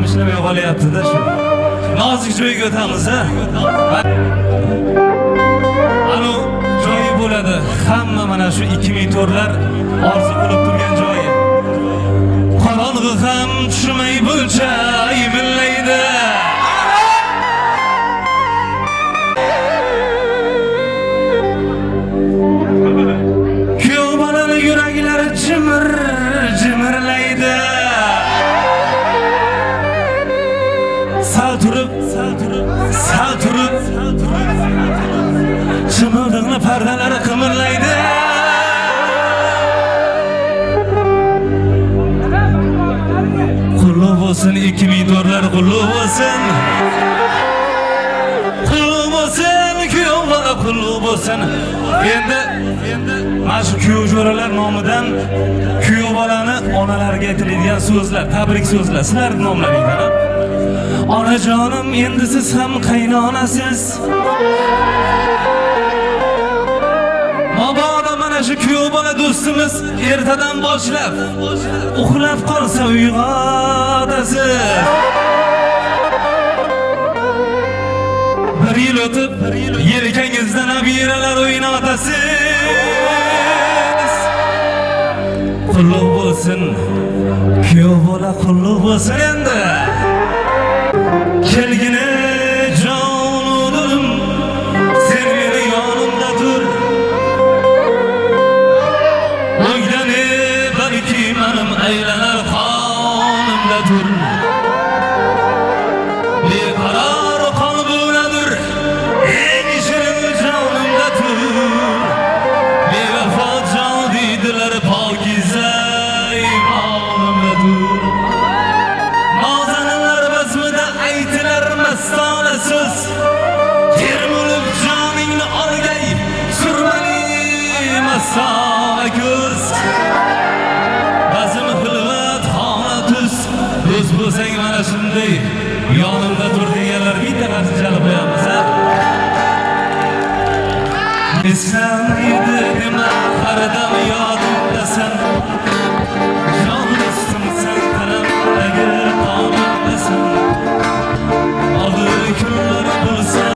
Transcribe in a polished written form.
ishlamay qolyapti-da shu. Nozik joyga o'tamiz ha. Anu joyi bo'ladi. Hamma mana shu 2004lar orzu qilib turgan joyi. Qorong'i ham tushmay bo'lchay millaydi. Kuyov bolaning yuraklari jimirlaydi. Sal turib chimildiqni pardalari qimirlaydi. Qulluq bo'lsin 2004lar, qulluq bo'lsin. Qulluq bo'lsin, kuyov bola qulluq bo'lsin. Endi mana shu kuyov jo'ralar nomidan kuyov bolani onalariga aytiladigan so'zlar, tabrik so'zlar. Sizlarning nomlaringdan. Onajonim, endi siz ham qaynonasiz. Mabodo mana shu kuyov bola do'stimiz ertadan boshlab uxlab qolsa uyg'otasiz. Bir yil o'tib, yelkangizda nabiralar o'ynatasiz. Qulluq bo'lsin, kuyov bola qulluq bo'lsin endi. Kelgine jonudim, sen meni yonimda tur. O'ylane balki menim aylanar qonimda tur. Beqaror qalbimdadir, eng shirin jonimda tur. Bevafo jon deydilar, pokiza imonimda tur. Nozaninlar bazmida aytilar mastona so'z. Termulib joningni olgay, surmali mastona ko'z. Bazm xilvat xona tuz, do'st bo'lsang mana shunday yonimda tur deganlar bitta qarshi chalib qo'yamiz ha. Eslamaydi dema, qaridam yor